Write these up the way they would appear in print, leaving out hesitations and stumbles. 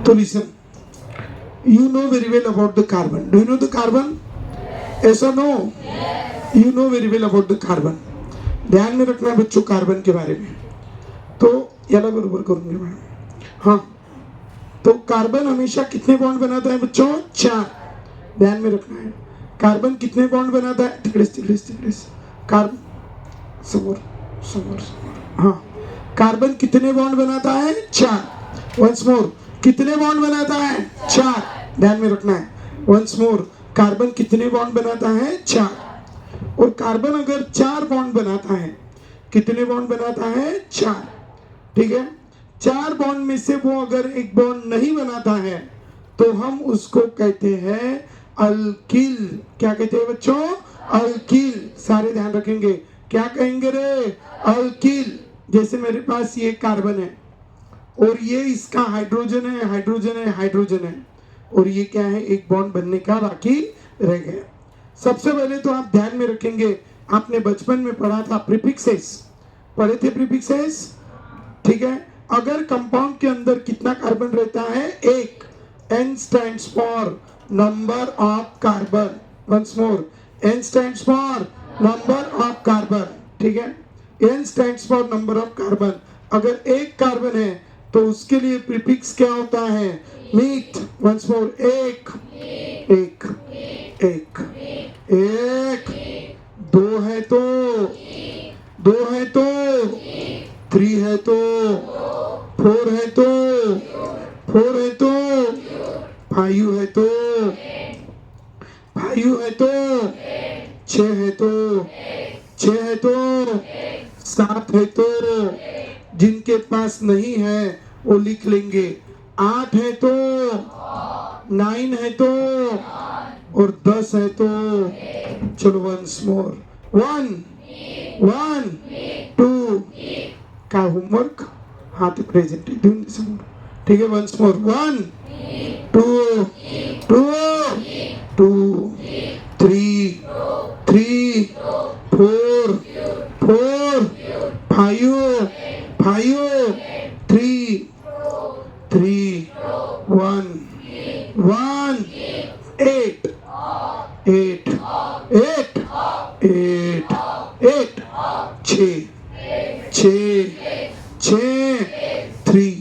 तो listen, you know very well about the carbon. Do you know the carbon? Yes or no? You know very well about the carbon. ध्यान में रखना बच्चों carbon के बारे में. तो याला बरोबर करूंगी मैं. हाँ, तो कार्बन हमेशा कितने बॉन्ड बनाता है बच्चों? 4. ध्यान में रखना है. कार्बन कितने बॉन्ड बनाता है? तिकड़ेस कार्बन समोर. हाँ, कार्बन कितने बॉन्ड बनाता है? 4. वंस मोर, कितने बॉन्ड बनाता है? 4. ध्यान में रखना है. वंस मोर, कार्बन कितने बॉन्ड बनाता है? 4. और कार्बन अगर 4 बॉन्ड बनाता है, कितने बॉन्ड बनाता है? 4. ठीक है. 4 बॉन्ड में से वो अगर एक बॉन्ड नहीं बनाता है तो हम उसको कहते हैं अल्किल. क्या कहते हैं बच्चों? अल्किल. सारे ध्यान रखेंगे. क्या कहेंगे रे? अल्किल. जैसे मेरे पास ये कार्बन है और ये इसका हाइड्रोजन है और ये क्या है? एक बॉन्ड बनने का बाकी रह गया. सबसे पहले तो आप ध्यान में रखेंगे, आपने बचपन में पढ़ा था प्रीफिक्सेस. पढ़े थे प्रीफिक्सेस? ठीक है. अगर कंपाउंड के अंदर कितना कार्बन रहता है? 1. N stands for number of carbon. Once more, N stands for number of carbon. ठीक है. N stands for number of carbon. अगर 1 कार्बन है तो उसके लिए प्रीफिक्स क्या होता है? मीथ. Once more, 1. 2 है तो 3 है तो 4 है तो 5 है तो 6 है तो 7 है तो, जिनके पास नहीं है वो लिख लेंगे. 8 है तो 9 है तो और 10 है तो. चलो वंस मोर. 1 2 का होमवर्क हाथ प्रेजेंट देऊन. ठीक है. वंस मोर. 1 2 3 4 5 3 1 8 6 3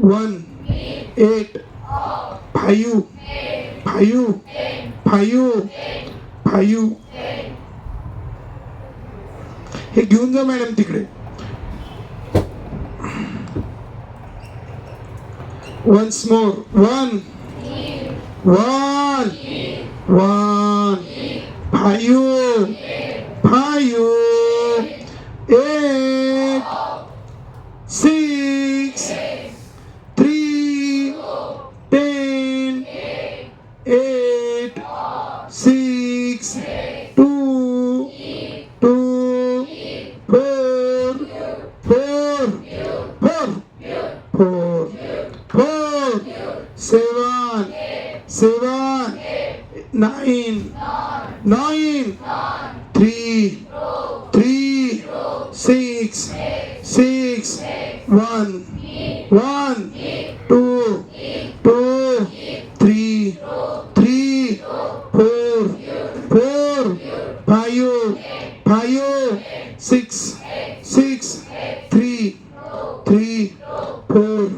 1 8 5 हे घेऊन जा मॅडम तिकडे. Once more. 1 5 8 6 3 10 8 6 2 7 9 3 6 1 2 3 4 5 6 3 4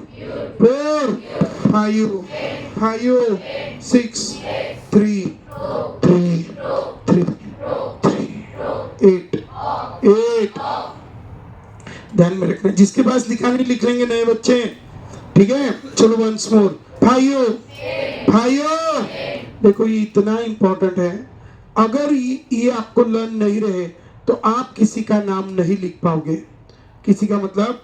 5 6 3 8. ध्यान में रखना. जिसके पास लिखा नहीं लिख लेंगे नए बच्चे. ठीक है. चलो वंस मोर. 5. देखो ये इतना इंपॉर्टेंट है. अगर ये आपको लर्न नहीं रहे तो आप किसी का नाम नहीं लिख पाओगे. किसी का मतलब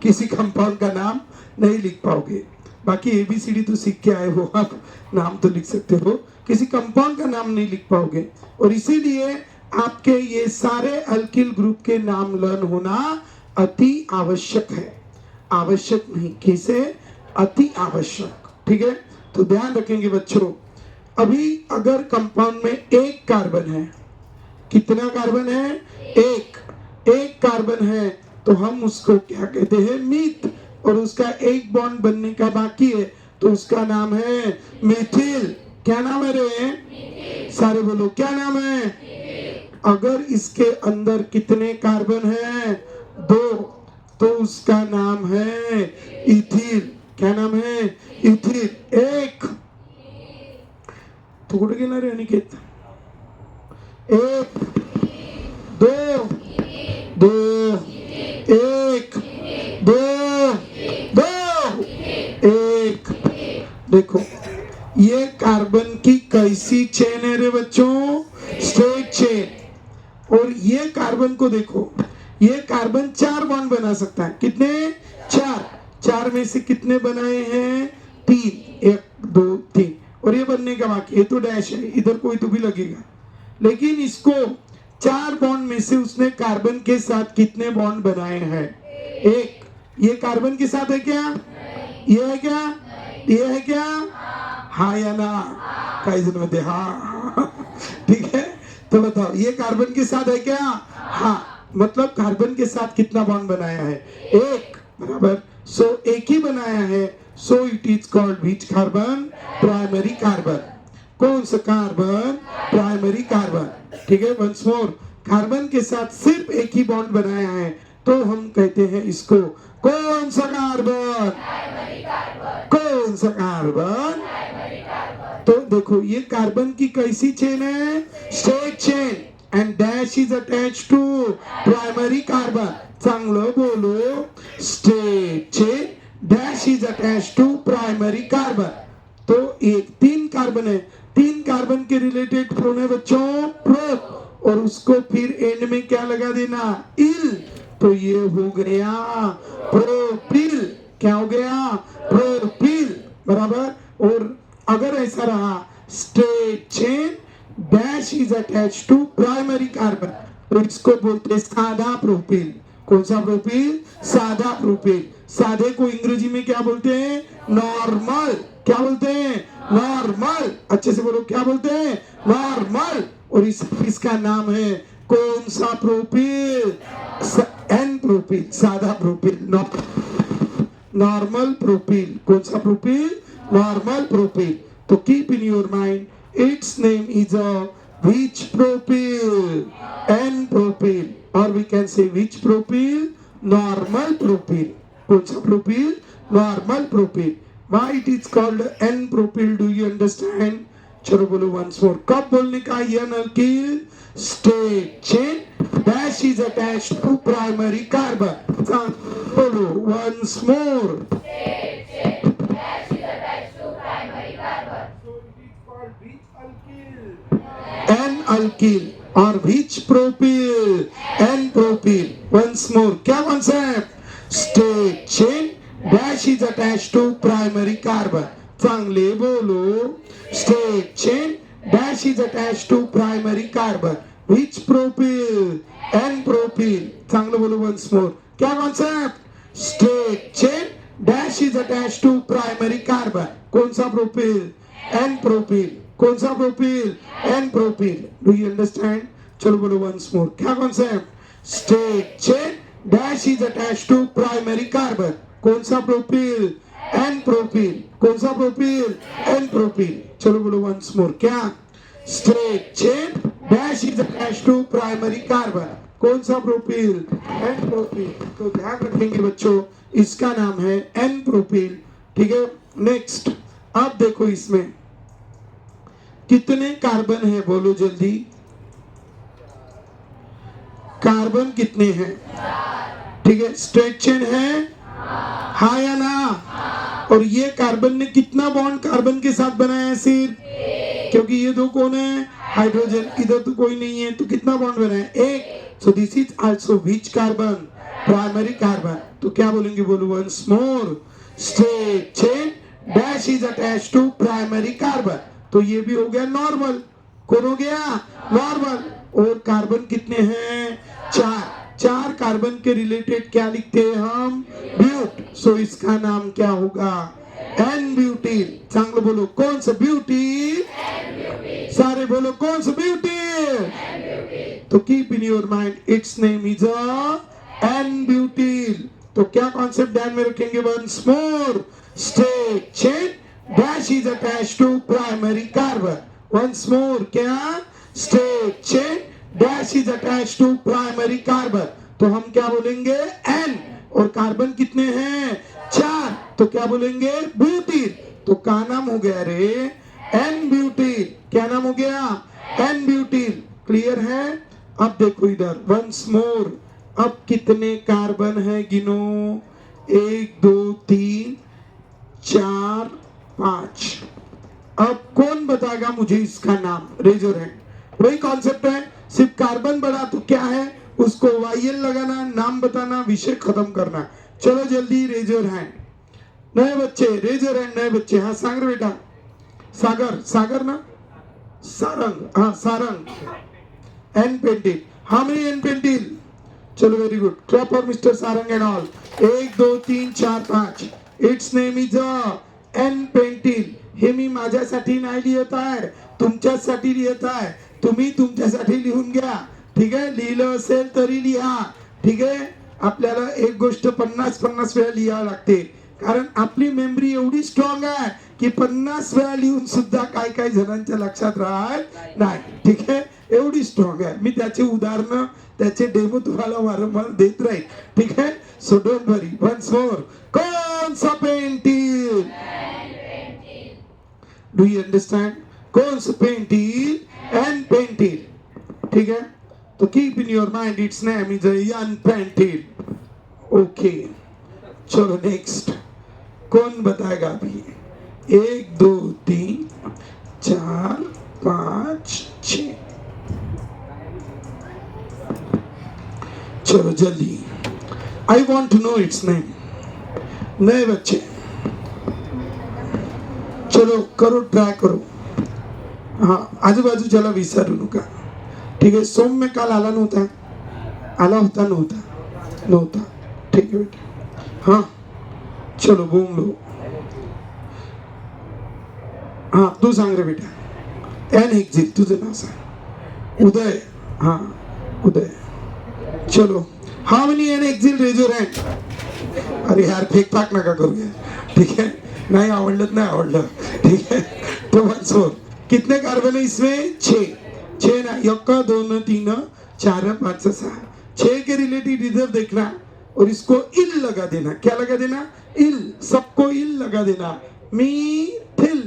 किसी कंपाउंड का नाम नहीं लिख पाओगे. बाकी ABCD तो सीख के आए हो, आप नाम तो लिख सकते हो, किसी कंपाउंड का नाम नहीं लिख पाओगे. और इसीलिए आपके ये सारे अल्किल ग्रुप के नाम लर्न होना अति आवश्यक है. आवश्यक नहीं, किसे? अति आवश्यक. ठीक है. तो ध्यान रखेंगे बच्चों. अभी अगर कंपाउंड में 1 कार्बन है, कितना कार्बन है? 1 कार्बन है तो हम उसको क्या कहते हैं? मीथ. और उसका एक बॉन्ड बनने का बाकी है तो उसका नाम है मिथिल। क्या नाम है रे? सारे बोलो क्या नाम है? अगर इसके अंदर कितने कार्बन है? 2, तो उसका नाम है इथिल। क्या नाम है? इथिल। 1 तो कुठे गेला रे अनिकेत? 1 2 2 1 2 2 1। देखो ये कार्बन की कैसी चेन है रे बच्चों? Straight chain. और ये कार्बन को देखो, ये कार्बन 4 बॉन्ड बना सकता है। कितने? 4 में से कितने बनाए हैं? 3। 1 2 3 और ये बनने का बाकी। ये तो डैश है, इधर कोई तो भी लगेगा। लेकिन इसको 4 बॉन्ड में से उसने कार्बन के साथ कितने बॉन्ड बनाए हैं? 1। ये कार्बन के साथ है क्या? ये है क्या? ये है क्या? हाँ या ना? कई दिन में हाँ ठीक है। तो बताओ ये कार्बन के साथ है क्या? हाँ, मतलब कार्बन के साथ कितना बॉन्ड बनाया है? 1 बराबर। सो एक ही बनाया है, सो it is called which carbon? Primary carbon. कौन सा कार्बन? Primary carbon. ठीक है, वंस मोर, कार्बन के साथ सिर्फ एक ही बॉन्ड बनाया है तो हम कहते हैं इसको कौन सा कार्बन? कौन सा कार्बन? तो देखो ये कार्बन की कैसी चेन है? Straight chain and dash is attached to primary carbon. चांगलं बोलो, straight chain dash is attached to primary carbon. तो एक 3 कार्बन है, 3 कार्बन के रिलेटेड प्रोन है बच्चों प्रो, और उसको फिर एंड में क्या लगा देना? इल। तो ये हो गया प्रोपिल। क्या हो गया? प्रोपिल बराबर। और अगर ऐसा रहा straight chain dash is attach to primary carbon तो इसको बोलते हैं सादा प्रोपिल। कौन सा प्रोपिल? सादा प्रोपिल। सादे को अंग्रेजी में क्या बोलते हैं? नॉर्मल। क्या बोलते हैं? नॉर्मल। अच्छे से बोलो, क्या बोलते हैं? नॉर्मल। और इसका नाम है कौन सा प्रोपिल? एन प्रोपिल, सादा प्रोपिल, नॉर्मल प्रोपिल। कौन सा प्रोपिल? Normal propyl. तो keep in your mind, its name is a which propyl? N propyl, और we can say which propyl? Normal propyl. कौन सा propyl? Normal propyl. Why it is called N propyl? Do you understand? चलो बोलो once more. कब बोलने का N alkyl? Straight chain dash is attached to primary carbon. बोलो once more. Straight chain dash is attached to primary carbon. So it is called which alkyl? N alkyl. और which propyl? N propyl. Once more. क्या concept? Straight chain dash is attached to primary carbon. चांगले बोलो, straight chain dash is attached to primary carbon. Which propyl? N propyl. चांगले बोलो once more. क्या concept? Straight chain dash is attached to primary carbon. कौन सा propyl? N propyl. कौन सा propyl? N propyl. Do you understand? चलो बोलो once more. क्या concept? Straight chain dash is attached to primary carbon. कौन सा प्रोपिल? N propyl. कौन सा प्रोपिल? N propyl. चलो बोलो वंस मोर। क्या? Straight chain dash is attached to primary carbon. कौन सा प्रोपिल? N propyl. तो ध्यान रखेंगे बच्चों, इसका नाम है एन प्रोपिल। ठीक है, नेक्स्ट। अब देखो इसमें कितने कार्बन है? बोलो जल्दी। कार्बन कितने हैं? ठीक है, स्ट्रेट चेन है, हाँ या ना? और ये कार्बन ने कितना बॉन्ड कार्बन के साथ बनाया है? सिर्फ, क्योंकि ये दो कौन है? हाइड्रोजन। इधर तो कोई नहीं है, तो कितना बॉन्ड बना है? 1। So this is also which carbon? Primary carbon. तो क्या बोलेंगे? बोलो once more, straight chain dash is attached to primary carbon. तो ये भी हो गया नॉर्मल। कौन हो गया? नॉर्मल। और कार्बन कितने हैं? 4 कार्बन के रिलेटेड क्या लिखते हैं हम? ब्यूट। सो इसका नाम क्या होगा? एन ब्यूटील। चांगलं बोलो, कौन सा ब्यूटील? सारे बोलो, कौन सा ब्यूटील? तो keep in your mind, its name is n butyl. तो क्या कॉन्सेप्ट ध्यान में रखेंगे? Once more straight chain dash is attach to primary carbon. Once more क्या? Straight chain dash is attach to primary carbon. तो हम क्या बोलेंगे? एन। और कार्बन कितने हैं? 4। तो क्या बोलेंगे? ब्यूटीन। तो क्या नाम हो गया रे? N butane. क्या नाम हो गया? N butene. क्लियर है? अब देखो इधर, वंस मोर। अब कितने कार्बन है गिनो? 1 2 3 4 5। अब कौन बताएगा मुझे इसका नाम? Raise your hand. वही कॉन्सेप्ट है, सिर्फ कार्बन बढ़ा तो क्या है, उसको वाईएल लगाना, नाम बताना, विषय खत्म करना। चलो जल्दी रेज योर हैंड। नए बच्चे रेज योर हैंड। नए बच्चे, हाँ सागर बेटा, सागर, सागर ना, सारंग, हाँ Sarang. N pentyl. How many n pentyl? चलो very good, clap for mister Sarang and all. 1 2 3 4 5। Its name is n pentyl. हे मी माझ्यासाठी नाही लिहित आहे, तुमच्यासाठी लिहित आहे. तुम्ही तुमच्यासाठी लिहून घ्या. ठीक आहे? लिहिलं असेल तरी लिहा. ठीक आहे? आपल्याला एक गोष्ट 50 वेळा लिहावं लागते, कारण आपली मेमरी एवढी स्ट्रॉंग आहे की 50 वेळा लिहून सुद्धा काय काय जणांच्या लक्षात राहत नाही. ठीक आहे? एवढी स्ट्रॉंग आहे. मी त्याचे उदाहरणं, त्याचे डेमो तुम्हाला वारंवार देत राहील. ठीक आहे? So don't worry. Ones more, कौन सा पेंटिल? Do you understand? कौन सा पेंटिल? N pentyl. ठीक है? तो keep in your mind its name is n pentyl. Okay, चलो नेक्स्ट. कौन बताएगा अभी? 1 2 3 4 5 6. चलो जल्दी. I want to know its name. नए बच्चे चलो करो, ट्राय करो. हाँ, आजूबाजूच्याला विसरू नका. ठीक आहे? सौम्य काल आला नव्हता? आला होता? नव्हता. ठीक आहे बेटा. हाँ चलो बोल लो. हाँ तू सांग रे बेटा. N hexyl. तुझं नाव सांग. उदय. हाँ उदय. चलो, how many n hexyl? Raise your hand. अरे यार फेक फाक नका करूया. ठीक है? नहीं आवडलं नाही आवडलं. ठीक है? तो वंस मोर, कितने कार्बन है इसमें? 6 ना. 1 2 3 4 5 6. 6 के रिलेटिव इधर देखना और इसको इल लगा देना. क्या लगा देना? इल. सबको इल लगा देना. Methyl,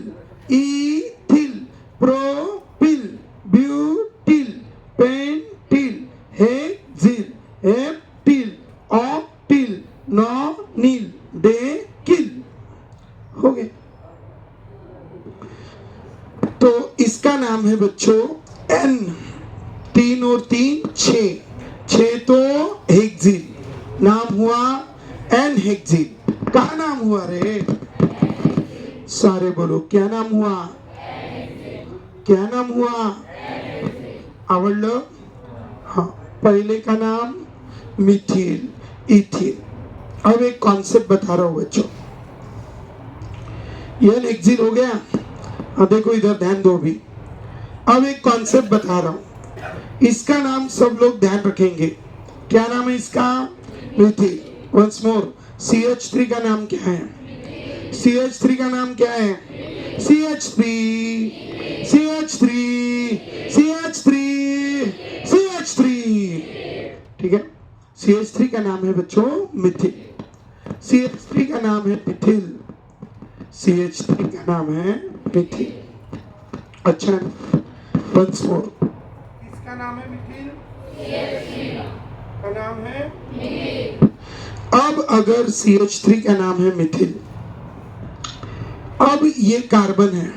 ethyl, propyl, butyl, pentyl, hexyl, heptyl, octyl, nonyl, decyl. हो गए? तो इसका नाम है बच्चों एन. 3 और 3 6. 6 तो हेक्सिल. नाम हुआ एन हेक्सिल. कहा नाम हुआ रे? सारे बोलो, क्या नाम हुआ? क्या नाम हुआ? आवडलं? हाँ, पहले का नाम मिथिल, इथिल. अब एक कॉन्सेप्ट बता रहा हूं बच्चों. एन हेक्सिल हो गया. हाँ देखो इधर ध्यान दो भी. अब एक कॉन्सेप्ट बता रहा हूं, इसका नाम सब लोग ध्यान रखेंगे. क्या नाम है इसका? मिथिल. वंस मोर, CH3 का नाम क्या है? CH3 का नाम क्या है? CH3, CH3, CH3, CH3. ठीक है? CH3 का नाम है बच्चों मिथिल. CH3 का नाम है मिथिल. CH3 का नाम है मिथिल. अच्छा, वंस मोर, इसका नाम है मिथिल. का नाम है मिथिल. अब अगर CH3 का नाम है मिथिल, अब ये कार्बन है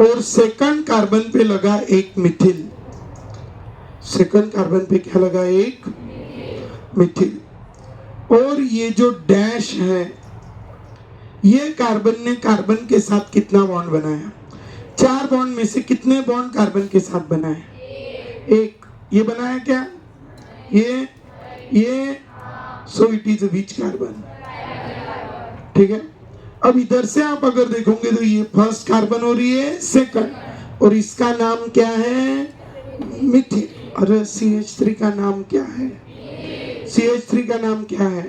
और सेकंड कार्बन पे लगा एक मिथिल. सेकंड कार्बन पे क्या लगा? एक मिथिल. और ये जो डैश है, ये कार्बन ने कार्बन के साथ कितना बॉन्ड बनाया? 4 बॉन्ड में से कितने बॉन्ड कार्बन के साथ बनाए? 1. ये बनाया क्या? ये सो इट इज विच कार्बन? ठीक है? अब इधर से आप अगर देखोगे तो ये फर्स्ट कार्बन और ये सेकंड, और इसका नाम क्या है? मिथिल. और CH3 का नाम क्या है? CH3 का नाम क्या है?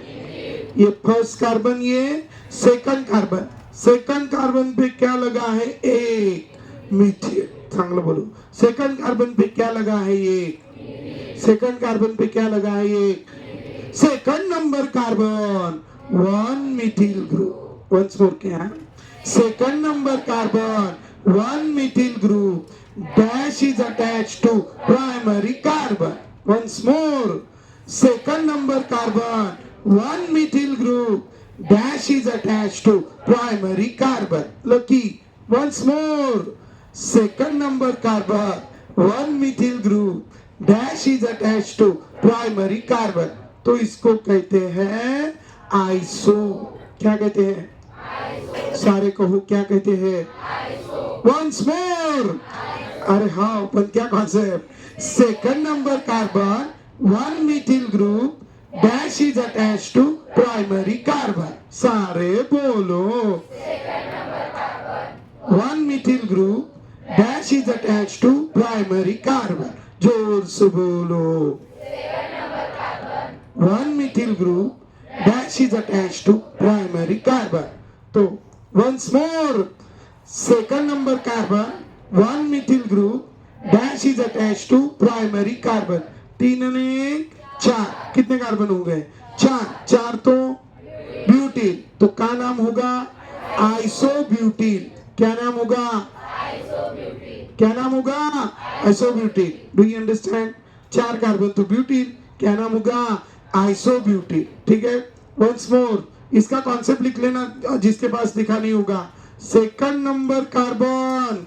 ये फर्स्ट कार्बन, ये सेकंड कार्बन। सेकंड कार्बन पे क्या लगा है? एक मीथेन। चांगलं बोलो, सेकंड कार्बन पे क्या लगा है? एक। सेकंड कार्बन पे क्या लगा है? एक। Second number carbon 1 methyl group. Once more, क्या? Second number carbon 1 methyl group dash is attached to primary carbon. Once more, second number carbon 1 methyl group dash is attached to primary carbon. Lucky. Once more, second number carbon 1 methyl group dash is attached to primary carbon. तो इसको कहते हैं iso. क्या कहते हैं? सारे कहो, क्या कहते हैं? Once more. अरे हाँ, पर क्या concept? Second number carbon 1 methyl group dash is attached to primary carbon. सारे बोलो, 1 methyl group dash is attached to primary carbon. जोर से बोलो, 1 methyl group dash is attached to primary carbon. तो once more, second number carbon 1 methyl group dash is attached to primary carbon. 3 ने 4, कितने carbon हो गए? 4। 4 तो ब्यूटीन, तो क्या नाम होगा? आइसोब्यूटीन। क्या नाम होगा? क्या नाम होगा? Isobutene. Do you understand? 4 carbon तो ब्यूटीन, क्या नाम होगा? आइसोब्यूटीन। ठीक है, वंस मोर, इसका कॉन्सेप्ट लिख लेना, जिसके पास लिखा नहीं होगा। Second number carbon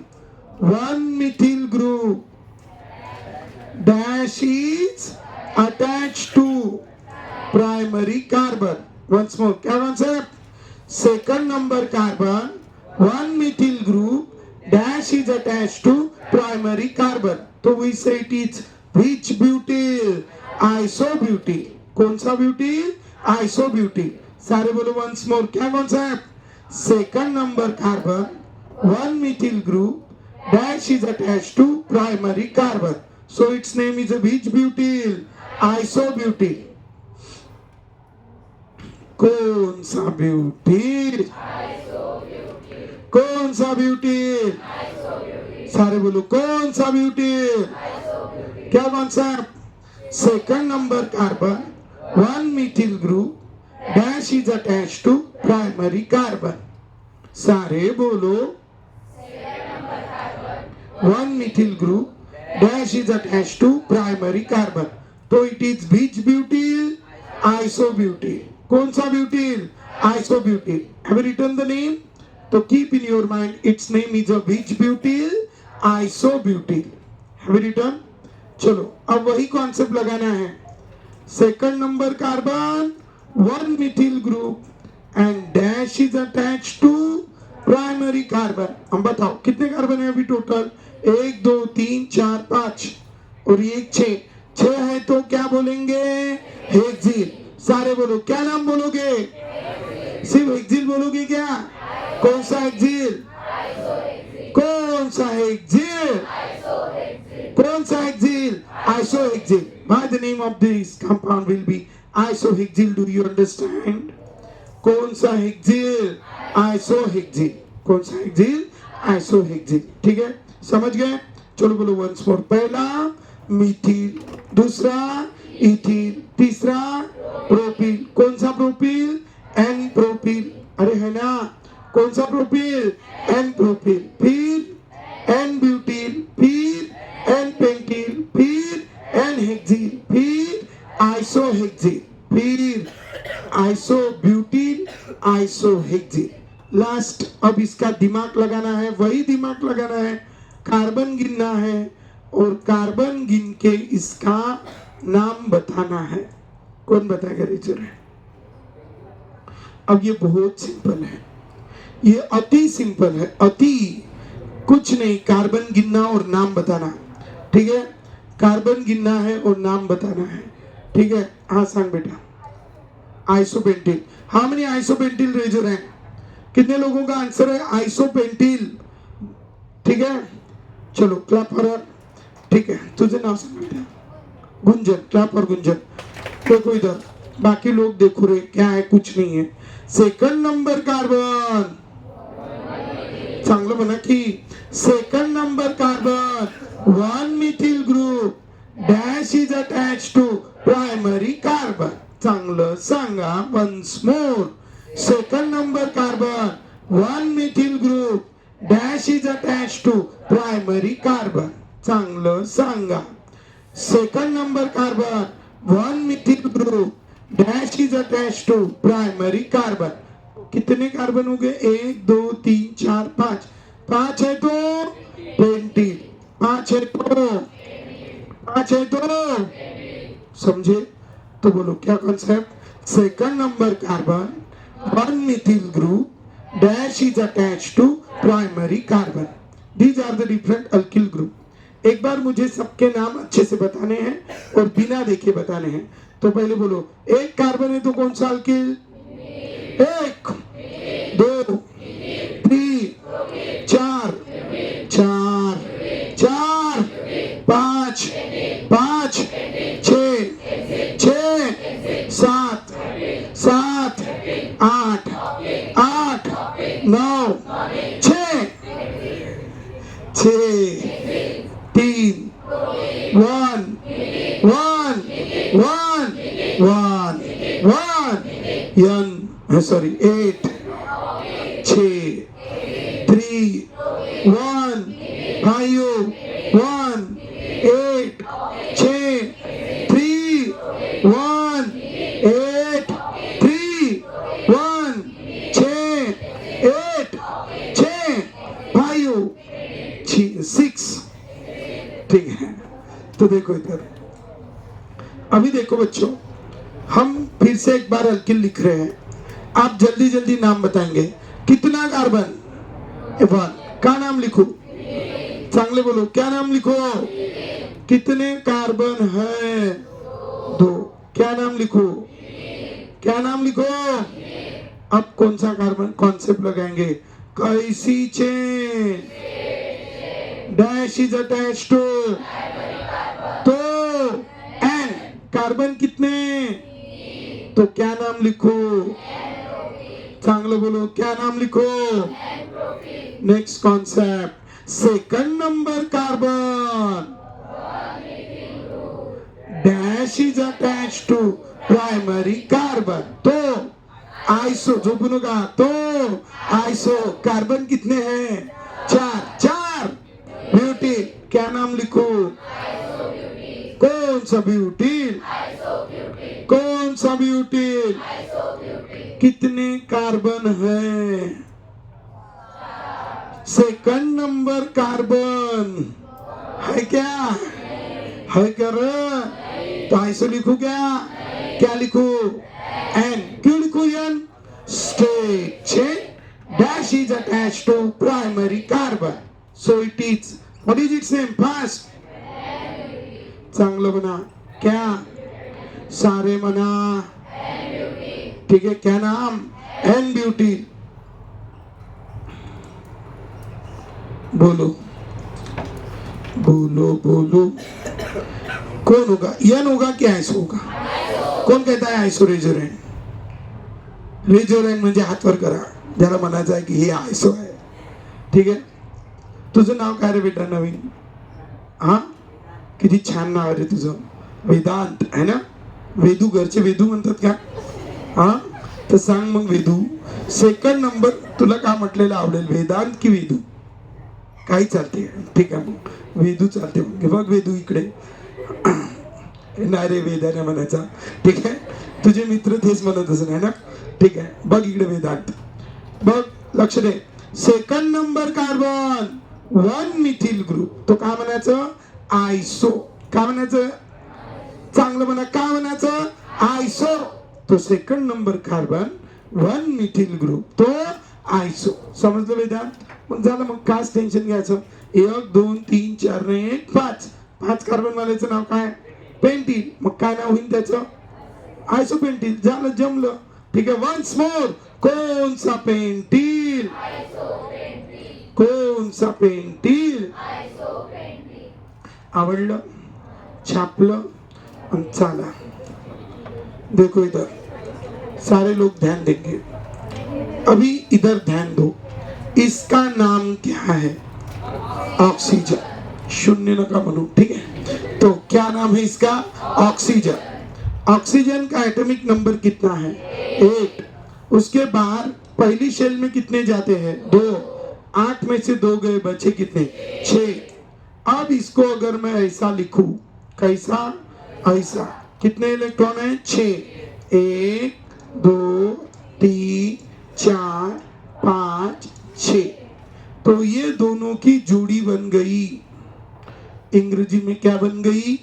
1 methyl group dash is attached to primary carbon. Once more, क्या concept? Second number carbon 1 methyl group dash is attached to primary carbon. तो we say it is which butyl? Isobutyl. कौन सा butyl? आइसोब्यूटील। सारे बोलो once more, क्या concept? Second number carbon 1 methyl group dash is attached to primary carbon. So its name is a which butyl? Isobutyl. कौन सा ब्यूटील? कौन सा ब्यूटील? सारे बोलो, कौन सा ब्यूटील? क्या concept? Second number carbon 1 methyl group dash is attached to primary carbon. सारे बोलो, 1 methyl group dash is attached to primary carbon. तो it is which butyl? Isobutyl. कौन सा butyl? Isobutyl. Have you written the name? तो keep in your mind, its name is a which butyl? Isobutyl. Have you written? चलो, अब वही concept लगाना है। Second number carbon 1 methyl group and dash is attached to primary carbon. हम बताओ कितने carbon है अभी टोटल? 1 2 3 4 5 और ये 6। 6 है तो क्या बोलेंगे? हेक्सिल। सारे बोलो, क्या नाम बोलोगे? सिर्फ हेक्सिल बोलोगे क्या? कौन सा हेक्सिल? कौन सा हेक्सिल? कौन सा hexyl? आइसोहेक्सिल। By the name of this compound will be isohexyl. Do you understand? कौन सा हेक्सिल? आइसोहेक्सिल। कौन सा हेक्सिल? आइसोहेक्सिल। ठीक है, समझ गए? चलो बोलो वंस मोर। पहला मिथिल, दूसरा इथिल, तीसरा प्रोपिल। कौन सा प्रोपिल? N propyl. अरे है ना, कौन सा प्रोपिल? N propyl. फिर एन ब्यूटिल, फिर एन पेंटिल, फिर एन हेक्सिल, फिर आइसोहेक्सिल, फिर आइसोब्यूटिल, आइसोहेक्सिल। लास्ट, अब इसका दिमाग लगाना है, वही दिमाग लगाना है। कार्बन गिनना है और कार्बन गिन के इसका नाम बताना है। कौन बताएगा टीचर? अब ये बहुत सिंपल है, ये अति सिंपल है, अति कुछ नहीं। कार्बन गिनना और नाम बताना, ठीक है? कार्बन गिनना है और नाम बताना है, ठीक है? हाँ सांग बेटा। आइसोपेंटिल। हाउ मेनी आइसोपेंटिल रेजर हैं? कितने लोगों का आंसर है आइसोपेंटिल? ठीक है, चलो क्लैप फॉर। ठीक है, तुझे नाम सांग बेटा। Gunjan, clap for Gunjan. देखो इधर, बाकी लोग देखो रे क्या है, कुछ नहीं है. सेकंड नंबर कार्बन, चांगलं म्हणा की second number carbon 1 methyl group dash is attach to primary carbon. चांगलं सांगा once more. Second number carbon 1 methyl group dash is attach to primary carbon. चांगलं सांगा. Second number carbon 1 methyl group dash is attach to primary carbon. कितने carbon हो गए? 1 2 3 4 5. 5 है तो pentyl. 5 है तो 5 है तो समझे? तो बोलो क्या concept? Second number carbon 1 methyl group dash is attach to primary carbon. These are the different alkyl group. एक बार मुझे सबके नाम अच्छे से बताने हैं और बिना देखे बताने हैं. तो पहले बोलो, एक कार्बन है तो कौन सा अल्किल? 1 2 3 4 4 4 5 5 6 6 7 7 8 8 9 6 6 3 1 1 1 1 1 sorry 8 6 3 1 5 1 8 6 3 1 8 3 1 6 8 6 5 6. ठीक है. तो देखो इधर, अभी देखो बच्चों, हम फिर से एक बार अल्किल लिख रहे हैं. आप जल्दी जल्दी नाम बताएंगे. कितना कार्बन? 1. क्या नाम लिखो? चांगले बोलो, क्या नाम लिखो? कितने कार्बन है? 2. क्या नाम लिखो? क्या नाम लिखो? अब कौन सा कार्बन कॉन्सेप्ट लगाएंगे? कैसी chain dash is attach to. तो एन कार्बन कितने? तो क्या नाम लिखो? चांगलं बोलो, क्या नाम लिखो? Next concept, second number carbon dash is attach to primary carbon. तो आइसो, जो बुनोगा तो आइसो कार्बन कितने हैं? 4 4. ब्यूटील, क्या नाम लिखो? कौन सा ब्यूटील? कौन सा ब्यूटील? कितने कार्बन है? सेकंड नंबर कार्बन है क्या? है क्या रे? तो आइसो लिखू क्या? क्या लिखू? एन. क्यों लिखू n? Straight chain dash is attach to primary carbon. So it is, what is its name? Fast. चांगलं म्हणा. क्या? सारे म्हणा. ठीक है. क्या नाम? N butyl. बोलो बोलो बोलो. कौन होगा? एन होगा कि आयसो होगा? कौन कहता है आयसो? रेजोरेंट. रेजोरेंट म्हणजे हात वर करा ज्याला म्हणायचं आहे की हे आयसो आहे. ठीक आहे. तुझं नाव काय रे बेटा नवीन? हा, किती छान नाव आहे रे तुझं. वेदांत आहे ना? वेदू, घरचे वेदू म्हणतात का? हा, तर सांग मग वेदू. सेकंड नंबर तुला का म्हटलेलं आवडेल? वेदांत की वेदू? काही चालते. ठीक आहे, मग वेदू चालते. बघ वेदू इकडे. नाही रे वेदाने म्हणायचा. ठीक आहे. तुझे मित्र तेच म्हणत असं आहे ना? ठीक आहे. बघ इकडे वेदांत. बघ, लक्ष दे. Second number carbon 1 methyl group. तो काय म्हणायचं? आयसो. काय म्हणायचं? चांगलं म्हणा. काय म्हणायचं? आयसो. तो second number carbon 1 methyl group, तो आयसो. समजलं वेदांत? मग झालं. मग काच टेन्शन घ्यायचं. 1 2 3 4 नाही 1 5. 5 कार्बन वाल्याचं नाव काय? पेंटिल. मग काय नाव होईल त्याचं? आयसो पेंटिल. झालं, जमलं. ठीक आहे. Ones more. कौन सा पेंटिल? कौन सा पेंटिल? आवडलं? छापलं? चाला. देखो इधर, सारे लोग ध्यान देंगे। अभी इधर ध्यान दो, इसका नाम क्या है? ऑक्सीजन। शून्य न का बनू, ठीक है। तो क्या नाम है इसका? ऑक्सीजन। ऑक्सीजन का एटॉमिक नंबर कितना है? 8। उसके बाहर पहली शेल में कितने जाते हैं? 2। 8 में से 2 गए, बचे कितने? 6। अब इसको अगर मैं ऐसा लिखूं, कैसा? ऐसा। कितने इलेक्ट्रॉन है? 6। 1 2 3 4 5 6। तो ये दोनों की जोड़ी बन गई। अंग्रेजी में क्या बन गई?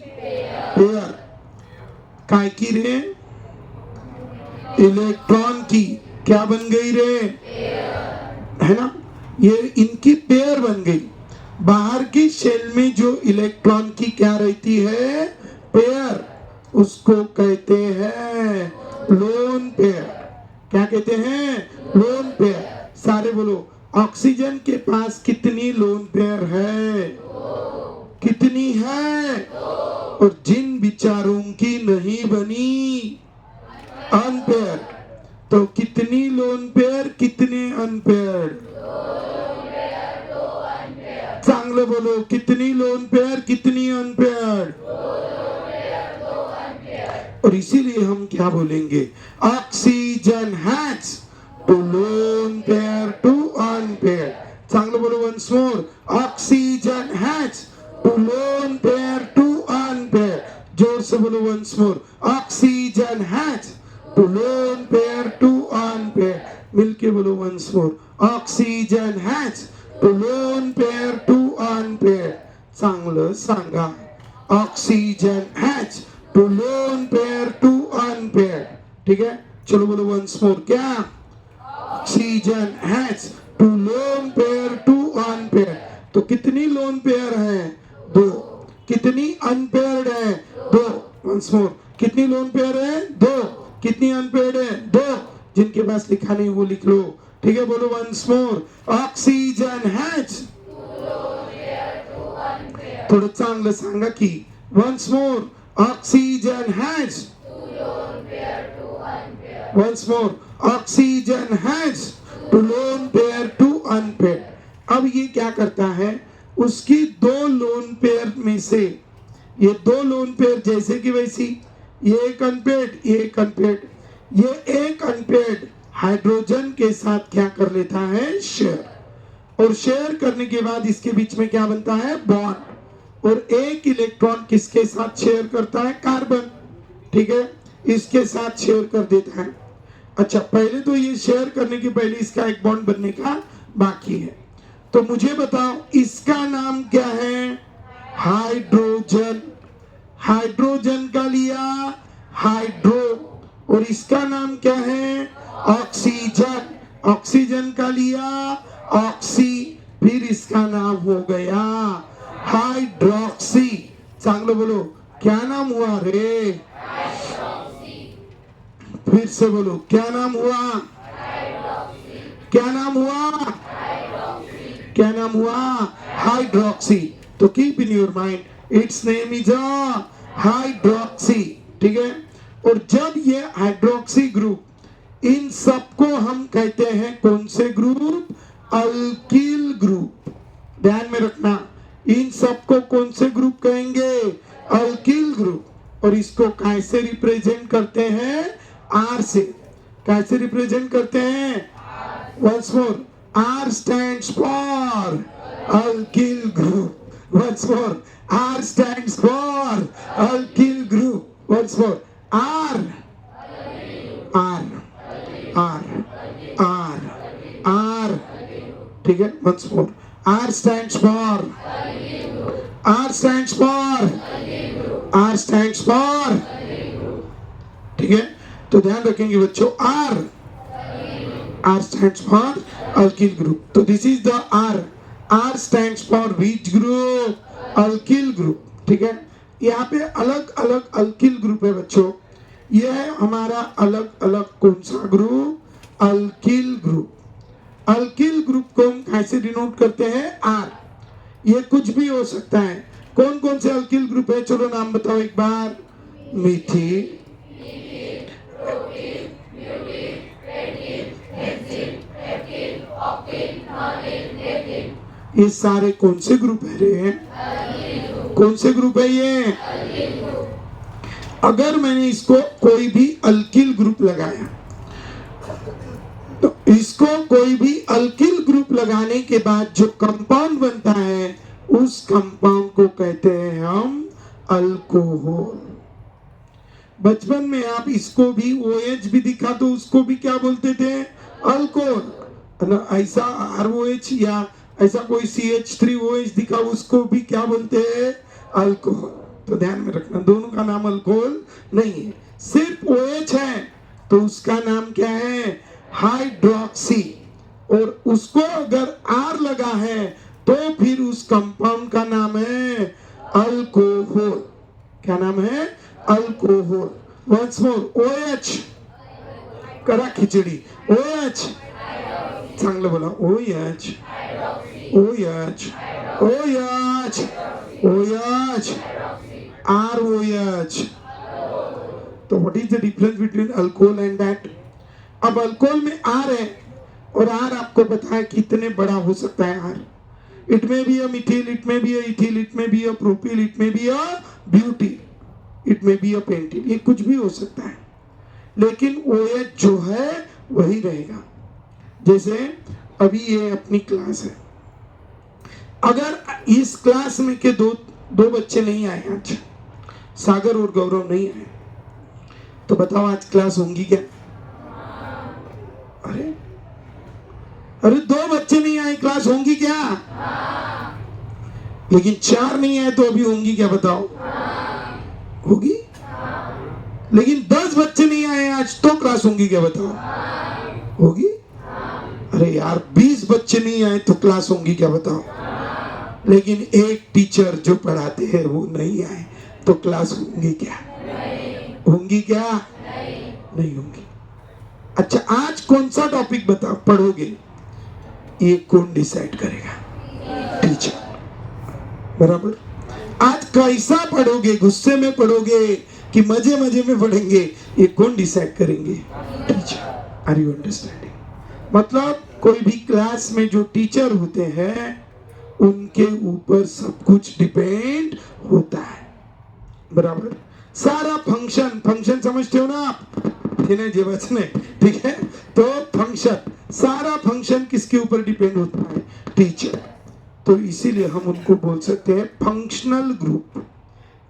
पेयर। काय की रे? इलेक्ट्रॉन की। क्या बन गई रे? है ना? ये इनकी पेयर बन गई। बाहर की शेल में जो इलेक्ट्रॉन की क्या रहती है? पेयर। उसको कहते हैं लोन पेयर। क्या कहते हैं? Lone pair. सारे बोलो, ऑक्सीजन के पास कितनी लोन पेयर है? कितनी है? और जिन विचारों की नहीं बनी, अनपेयर। तो कितनी लोन पेयर, कितने अनपेयर? चांगले बोलो, कितनी लोन पेयर, कितनी अनपेयर? और इसीलिए हम क्या बोलेंगे? Oxygen has two lone pair two unpair. चांगले बोलो, once more, oxygen has two lone pair two unpair. जोर से बोलो, once more, oxygen has two lone pair two unpair. मिलके बोलो, once more, oxygen has two lone pair two unpair. चांगलं सांगा. Oxygen has two lone pair two unpair. ठीक है, चलो बोलो वंस मोर. क्या? Oxygen has two lone pair two unpair. तो कितनी लोन पेयर है? 2. कितनी अनपेयर्ड है? 2. वंस मोर, कितनी लोन पेयर है? 2. कितनी अनपेयर्ड है? 2. जिनके पास लिखा नहीं वो लिख लो. ठीक है, बोलो वंस मोर, ऑक्सीजन हैज. थोडं चांगलं सांगा की. Once more, oxygen has. Once more, oxygen has two lone pair two unpair. अब ये क्या करता है? उसकी 2 लोन पेयर में से, ये 2 लोन पेयर जैसे कि वैसी, ये एक अनपेयर्ड, ये एक अनपेयर्ड. ये एक अनपेयर्ड हाइड्रोजन के साथ क्या कर लेता है? शेयर. और शेयर करने के बाद इसके बीच में क्या बनता है? बॉन्ड. और एक इलेक्ट्रॉन किसके साथ शेयर करता है? कार्बन. ठीक है, इसके साथ शेयर कर देता है. अच्छा, पहले तो ये शेयर करने के पहले इसका एक बॉन्ड बनने का बाकी है. तो मुझे बताओ, इसका नाम क्या है? हाइड्रोजन. हाइड्रोजन का लिया हाइड्रो. और इसका नाम क्या है? ऑक्सीजन. ऑक्सीजन का लिया ऑक्सी. फिर इसका नाम हो गया हाइड्रोक्सी. चांगलं बोलो, क्या नाम हुआ रे? फिर से बोलो, क्या नाम हुआ? क्या नाम हुआ? क्या नाम हुआ? हाइड्रोक्सी. तो keep in your mind, its name is a hydroxy. ठीक है, और जब ये हाइड्रोक्सी ग्रुप, इन सबको हम कहते हैं कौन से ग्रुप? Alkyl group. ध्यान में रखना, इन सबको कौन से ग्रुप कहेंगे? Alkyl group. और इसको कैसे रिप्रेजेंट करते हैं? आर से. कैसे रिप्रेजेंट करते हैं? Once more, R stands for alkyl group. Once more, R stands for alkyl group. Once more, R R R R R. ठीक है, once more, R stands for, R stands for, R stands for. ठीक है, तो ध्यान रखेंगे बच्चों, R, R stands for alkyl group. तो this is the R. R stands for which group? Alkyl group. ठीक है, यहाँ पे अलग अलग अल्किल ग्रुप है बच्चों. यह है हमारा अलग अलग कौन सा group? Alkyl group. Alkyl group को हम कैसे डिनोट करते हैं? आर. ये कुछ भी हो सकता है. कौन कौन से अल्किल ग्रुप है? चलो नाम बताओ एक बार. मीथिल, ये सारे कौन से ग्रुप है रे? कौन से ग्रुप है ये? अगर मैंने इसको कोई भी अल्किल ग्रुप लगाया, तो इसको कोई भी अल्किल ग्रुप लगाने के बाद जो कंपाउंड बनता है, उस कंपाउंड को कहते हैं हम अल्कोहल। बचपन में आप इसको भी OH भी दिखा तो उसको भी क्या बोलते थे? अल्कोहल। ऐसा ROH या ऐसा कोई CH3OH दिखा उसको भी क्या बोलते हैं? अल्कोहल। तो ध्यान में रखना, दोनों का नाम अल्कोहल नहीं है। सिर्फ OH है तो उसका नाम क्या है? हाइड्रोक्सी। और उसको अगर R लगा है तो फिर उस कंपाउंड का नाम है अल्कोहल। क्या नाम है? अल्कोहल। वंस मोर, OH करा खिचडी, OH चांगलं बोला, OH OH OH OH ROH। तो what is the difference between alcohol and that? अब अल्कोहल में R है और R आपको पता है कितने बड़ा हो सकता है R। इट में बी अ मिथिल, इट में बी अ इथिल, इट में बी अ प्रोपिल, इट में बी अ ब्यूटिल, इट में बी अ पेंटिल, ये कुछ भी हो सकता है। लेकिन OH जो है वही रहेगा। जैसे अभी ये अपनी क्लास है, अगर इस क्लास में के दो बच्चे नहीं आए आज, सागर और गौरव नहीं आए, तो बताओ आज क्लास होंगी क्या? अरे दो बच्चे नहीं आए, क्लास होंगी क्या? लेकिन 4 नहीं आए तो अभी होंगी क्या? बताओ, होगी। लेकिन 10 बच्चे नहीं आए आज तो क्लास होंगी क्या? बताओ, होगी। अरे यार 20 बच्चे नहीं आए तो क्लास होंगी क्या? बताओ। लेकिन एक टीचर जो पढ़ाते हैं वो नहीं आए तो क्लास होंगी क्या? होंगी क्या? नहीं होंगी। अच्छा, आज कौन सा टॉपिक बताओ पढ़ोगे? ये कौन डिसाइड करेगा? टीचर। बराबर। आज कैसा पढ़ोगे, गुस्से में पढ़ोगे कि मजे मजे में पढ़ेंगे, ये कौन डिसाइड करेंगे? टीचर। Are you understanding? मतलब कोई भी क्लास में जो टीचर होते हैं उनके ऊपर सब कुछ डिपेंड होता है। बराबर। सारा फंक्शन समझते हो ना आप? ठीक है। तो फंक्शन, सारा फंक्शन किसके ऊपर डिपेंड होता है? टीचर। तो इसीलिए हम उनको बोल सकते हैं फंक्शनल ग्रुप।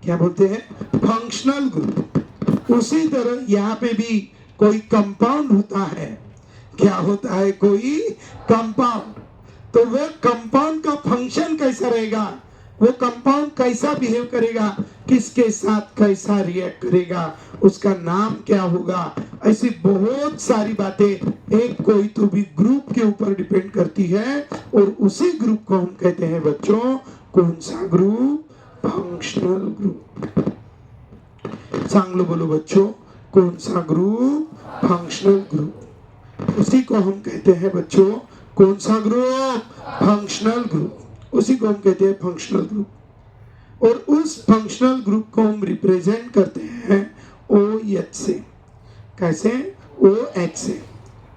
क्या बोलते हैं? Functional group. उसी तरह यहाँ पे भी कोई कंपाउंड होता है। क्या होता है? कोई कंपाउंड। तो वो कंपाउंड का फंक्शन कैसा रहेगा, वो कंपाउंड कैसा बिहेव करेगा, किसके साथ कैसा रिएक्ट करेगा, उसका नाम क्या होगा, ऐसी बहुत सारी बातें एक कोई तो भी ग्रुप के ऊपर डिपेंड करती है। और उसी ग्रुप को हम कहते हैं बच्चों, कौन सा ग्रुप? Functional group. चांगलो बोलो बच्चों, कौन सा ग्रुप? Functional group. उसी को हम कहते हैं बच्चों, कौन सा ग्रुप? Functional group. उसी को हम कहते हैं फंक्शनल ग्रुप। और उस फंक्शनल ग्रुप को हम रिप्रेजेंट करते हैं OH से। कैसे? OH से।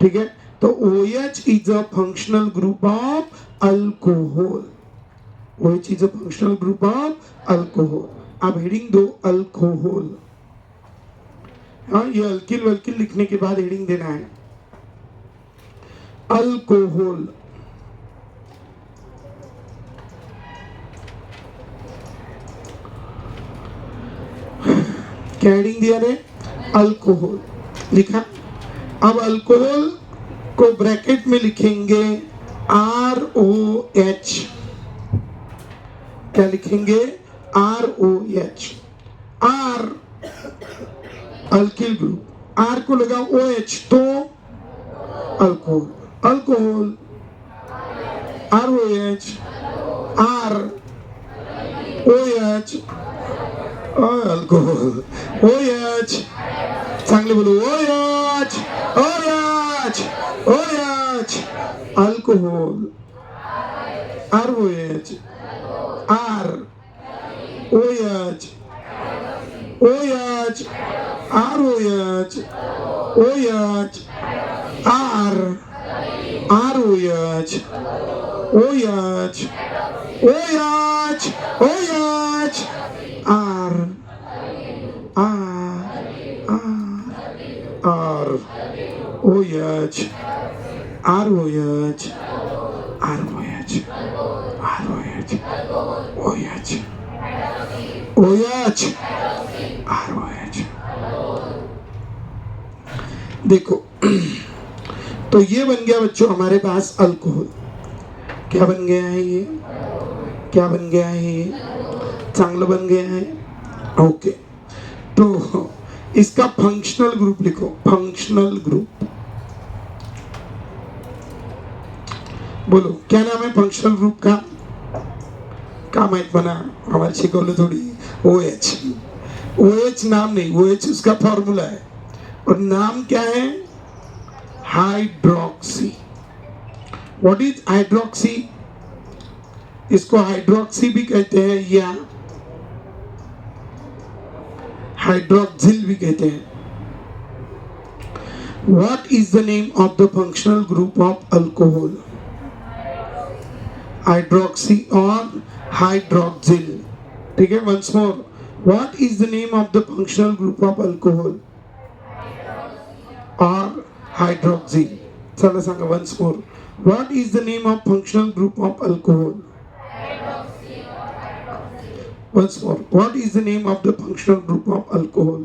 ठीक है। तो OH is a functional group of alcohol. OH is a functional group of alcohol. अब हेडिंग दो अल्कोहल। हाँ, ये अल्किल वल्किल लिखने के बाद हेडिंग देना है। अल्कोहल। क्या हेडिंग दिया रे? अल्कोहल लिखा। अब अल्कोहल को ब्रैकेट में लिखेंगे ROH। क्या लिखेंगे? ROH। R alkyl group, R को लगा OH तो alcohol. Alcohol ROH, R OH alcohol, OH। चांगले बोलो, OH OH OH alcohol, ROH, R OH OH ROH OH R ROH, OH, OH, OH, R, R, OH, ROH, ROH, ROH, OH, OH, ROH. देखो, तो ये बन गया बच्चों हमारे पास alcohol. क्या बन गया है ये? क्या बन गया है ये? चांगलं बन गया है. ओके, तो इसका फंक्शनल ग्रुप लिखो. फंक्शनल ग्रुप बोलो क्या नाम है फंक्शनल ग्रुप का? का माहित बना हमारे शिकवलं थोडी. OH. OH नाम नहीं, OH उसका फॉर्मूला है. और नाम क्या है? हाइड्रोक्सी. What is hydroxy? इसको हाइड्रोक्सी भी कहते हैं या हाइड्रोक्सिल भी कहते हैं. What is the name of the functional group of alcohol? Hydroxy और हाइड्रोक्सिल. ठीक है, once more. What is the name of the functional group of alcohol और हाइड्रोक्सिल? चला सांगा once more. What is the name of functional group of alcohol? Once more, what is the name of the functional group of alcohol?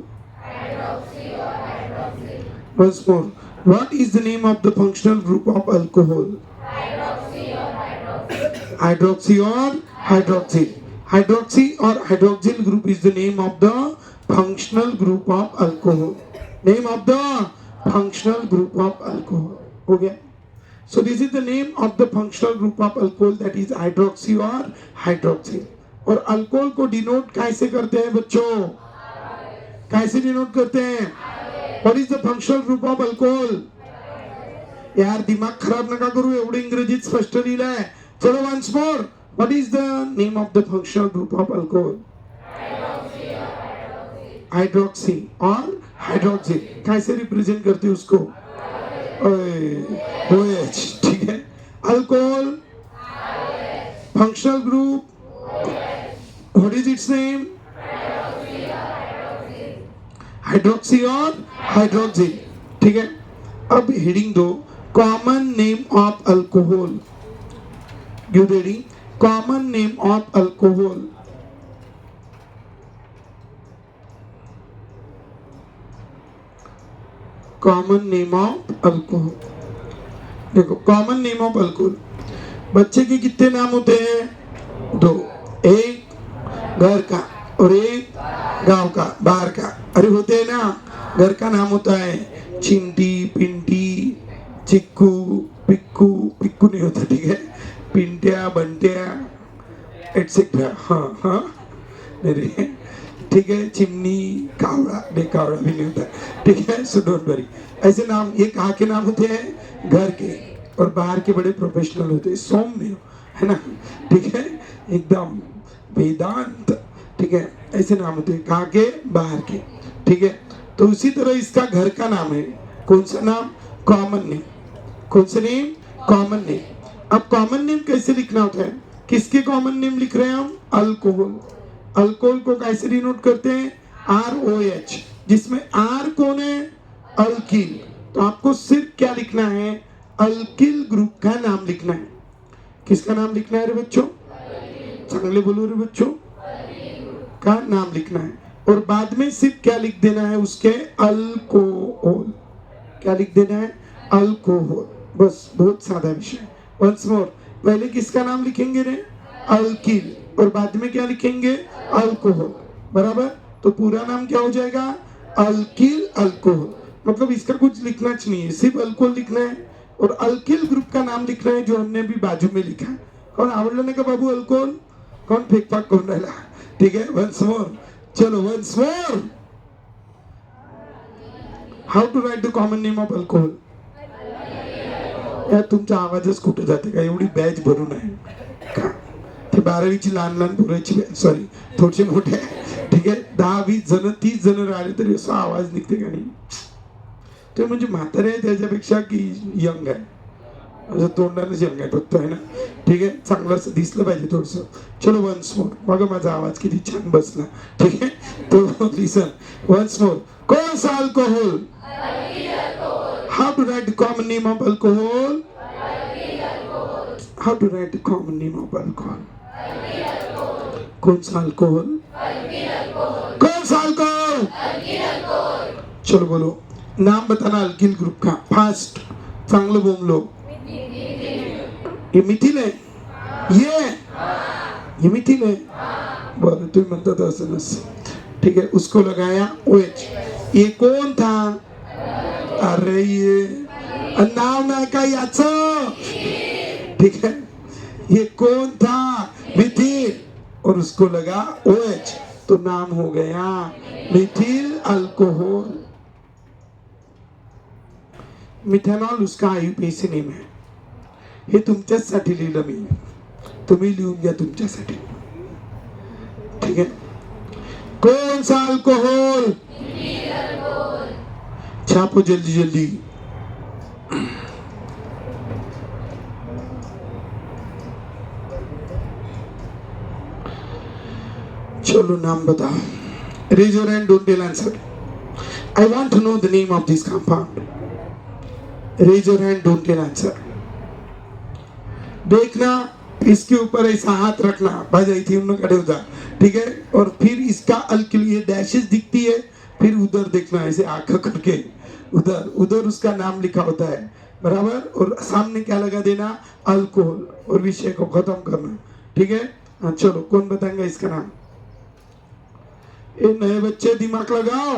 Once more, what is the name of the functional group of alcohol? Hydroxy or hydroxyl. Hydroxy or hydroxyl group is the name of the functional group of alcohol. Name of the functional group of alcohol. Okay. So this is the name of the functional group of alcohol, that is hydroxy or hydroxyl. और alcohol को denote कैसे करते हैं बच्चों? कैसे denote करते हैं? What is the functional group of alcohol? यार दिमाग खराब नका करू, एवढं इंग्रजीत स्पष्ट लिहिलंय. चलो once more. What is the name of the functional group of alcohol? Hydroxy और हाइड्रोक्सिल. कैसे रिप्रेजेंट करते उसको? OH. ठीक है. Alcohol functional group. What is its name? Hydroxy और हाइड्रोक्सिल. ठीक है. अब हेडिंग दो, common name of alcohol. Give heading, common name of alcohol. Common name of alcohol. देखो, कॉमन नेम ऑफ अल्कोहल. बच्चे के कितने नाम होते हैं? 2. एक घर का और एक गांव का, बाहर का. अरे होते हैं ना. घर का नाम होता है चिंटी, पिंटी, चिक्कू, पिक्कू. पिक्कू नहीं होता, ठीक है. पिंटिया, बंटिया एटसेट्रा. हाँ हाँ, नहीं ठीक है. चिमनी, कावड़ा. नहीं, कावड़ा भी नहीं होता, ठीक है. So don't worry. ऐसे नाम ये कहाँ के नाम होते हैं? घर के. और बाहर के बड़े प्रोफेशनल होते हैं. सौम्य है ना, ठीक है, एकदम वेदांत. ठीक है, ऐसे नाम होते हैं कहाँ के? बाहर के. ठीक है. तो उसी तरह इसका घर का नाम है. कौन सा नाम? Common name. कौन सा नेम? Common name. अब कॉमन नेम कैसे लिखना होता है? किसके कॉमन नेम लिख रहे हैं हम? अल्कोहल. अल्कोहल को कैसे डिनोट करते हैं? ROH. जिसमें R कौन है? अल्किल. तो आपको सिर्फ क्या लिखना है? अल्किल ग्रुप का नाम लिखना है. किसका नाम लिखना है रे बच्चों? चांगले बोलो रे बच्चों. का नाम लिखना है. और बाद में सिर्फ क्या लिख देना है उसके? अल्कोहल. क्या लिख देना है? अल्कोहल. बस, बहुत सादा विषय. Once more. पहले किसका नाम लिखेंगे रे? अल्किल. और बाद में क्या लिखेंगे? अल्कोहल. बराबर. तो पूरा नाम क्या हो जाएगा? Alkyl alcohol. मतलब इसका कुछ लिखना नहीं है, सिर्फ अल्कोहल लिखना है. और अल्किल ग्रुप का नाम लिखना है जो हमने भी बाजू में लिखा है. कौन आवडलं नाही का बाबू अल्कोहल? कौन फेकफाक करून राहिला? ठीक है. Once more. चलो once more. How to write the common name of alcohol? या तुमचा आवाजच कुठे जाते का? एवढी बॅच भरून आहे का? ते 12वीची लहान लहान पोरांची बॅच, सॉरी थोडेसे मोठे आहे. ठीक आहे. 10-20 जण 30 जण राहिले तरी असा आवाज निघते का नाही? ते म्हणजे म्हातारे आहे त्याच्यापेक्षा की यंग आहे? असं तोंडाने जेवण बघतो आहे ना. ठीक आहे, चांगलं असं दिसलं पाहिजे थोडस. चलो वन्स मोर. बघा माझा आवाज किती छान बसला. ठीक आहे, तो लिसन वन्स मोर. कौन सा alcohol? How to write the common name of alcohol? How to write the common name of alcohol? कौन सा अल्कोहोल? कौन सा अल्कोहोल? चलो बोलो, नाम बताना अल्किल ग्रुप का. फास्ट, चांगलं बोलो. ये मिथिल है. ये मिथिल है. बरं, तुम्ही म्हणता तर असं नसतं. ठीक है, उसको लगाया OH. ये कौन था? अरे ये नाव नाही का याचं. ठीक है, ये कौन था? मिथिल. और उसको लगा OH, तो नाम हो गया मिथिल अल्कोहल. मिथेनॉल उसका IUPAC नेम आहे. हे तुमच्यासाठी लिहिलं मी, तुम्ही लिहून घ्या तुमच्यासाठी. ठीक आहे, कौन सा अल्कोहल? छापो जल्दी जल्दी. चलो नाम बताओ. Raise your hand, don't tell answer. I want to know the name of this compound. Raise your hand, don't tell answer. देखना, इसके ऊपर ऐसा हाथ रखना, भाई थी उन्होंने खड़े हो जा. ठीक है, और फिर इसका अल्किल, ये डैशेस दिखती है, फिर उधर देखना ऐसे आंख करके, उधर उधर उसका नाम लिखा होता है, बराबर. और सामने क्या लगा देना? अल्कोहल, और विषय को खत्म करना. ठीक है, हाँ चलो, कौन बताएंगा इसका नाम? ये नए बच्चे दिमाग लगाओ.